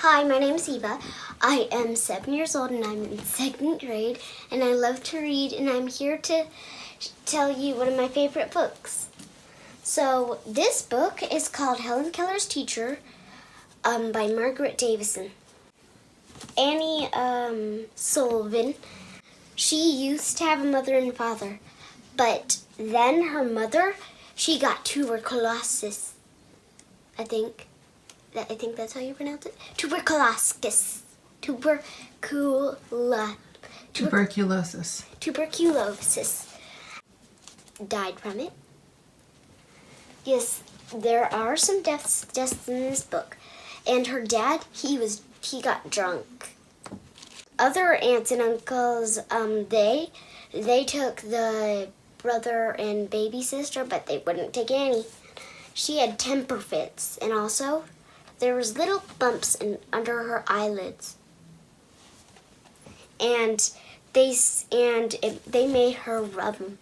Hi, my name is Eva. I am 7 years old and I'm in 2nd grade and I love to read, and I'm here to tell you one of my favorite books. So this book is called Helen Keller's Teacher by Margaret Davidson. Annie Sullivan, she used to have a mother and father, but then her mother, she got tuberculosis, I think that's how you pronounce it. Tuberculosis. Died from it. Yes, there are some deaths just in this book. And her dad, he got drunk. Other aunts and uncles, they took the brother and baby sister, but they wouldn't take Annie. She had temper fits, and also there was little bumps under her eyelids, and they made her rub them.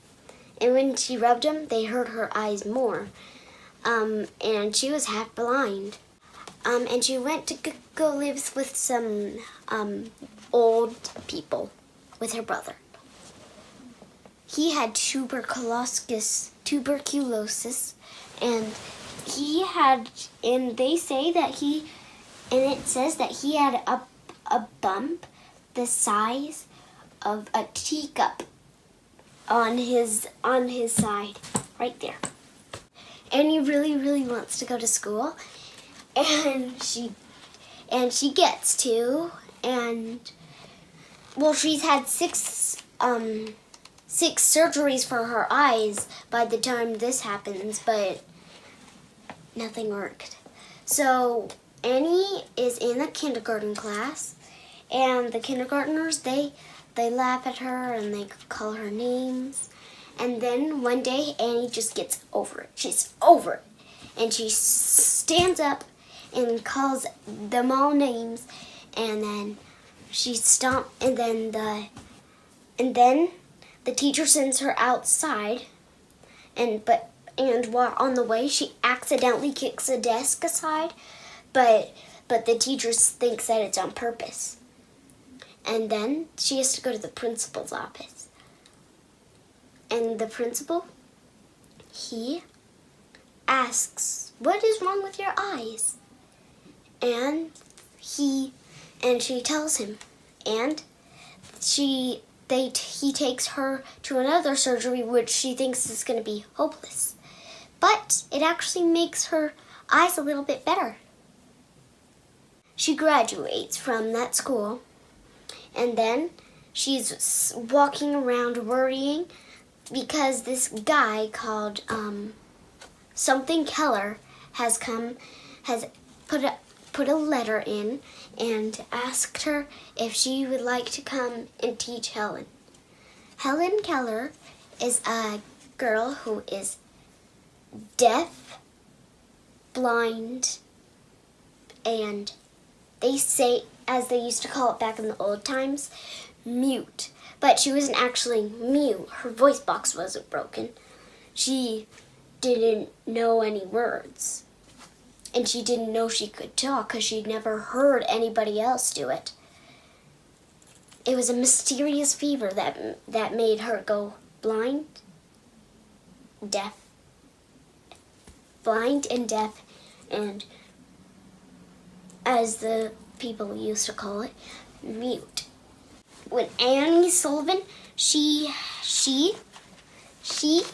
And when she rubbed them, they hurt her eyes more. And she was half blind. And she went to go live with some old people with her brother. He had tuberculosis, and they say that it says that he had a bump the size of a teacup on his side, right there. And he really, really wants to go to school, and she gets to, and well, she's had six surgeries for her eyes by the time this happens, but nothing worked. So Annie is in the kindergarten class, and the kindergartners, they laugh at her and they call her names. And then one day Annie just gets over it. She's over it. And she stands up and calls them all names, and then she stomps, and then the teacher sends her outside, and while on the way she accidentally kicks a desk aside, but the teacher thinks that it's on purpose. And then she has to go to the principal's office. And the principal, he asks, "What is wrong with your eyes?" And she tells him, and he takes her to another surgery, which she thinks is going to be hopeless. But it actually makes her eyes a little bit better. She graduates from that school, and then she's walking around worrying because this guy called something Keller has put a letter in and asked her if she would like to come and teach Helen. Helen Keller is a girl who is deaf, blind, and they say, as they used to call it back in the old times, mute. But she wasn't actually mute. Her voice box wasn't broken. She didn't know any words. And she didn't know she could talk because she'd never heard anybody else do it. It was a mysterious fever that made her go blind and deaf, and as the people used to call it, mute. When Annie Sullivan, she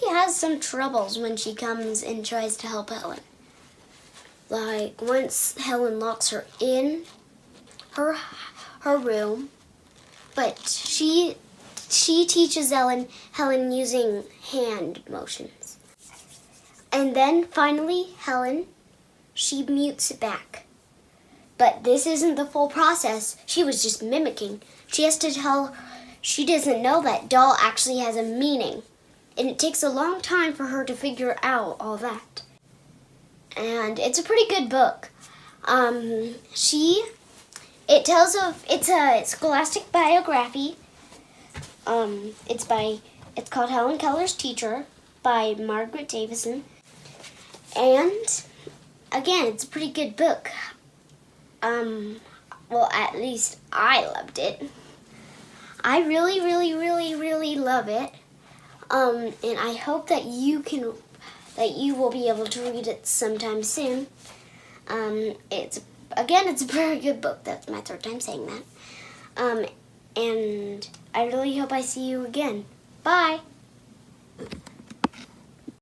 has some troubles when she comes and tries to help Helen. Like, once Helen locks her in her room, but she teaches Helen using hand motions. And then finally Helen, she mutes it back. But this isn't the full process. She was just mimicking. She has to she doesn't know that doll actually has a meaning. And it takes a long time for her to figure out all that. And it's a pretty good book. It's a scholastic biography. It's called Helen Keller's Teacher by Margaret Davidson. And again, it's a pretty good book. Well, at least I loved it. I really, really, really, really love it. And I hope that you will be able to read it sometime soon. It's a very good book. That's my third time saying that. And I really hope I see you again. Bye.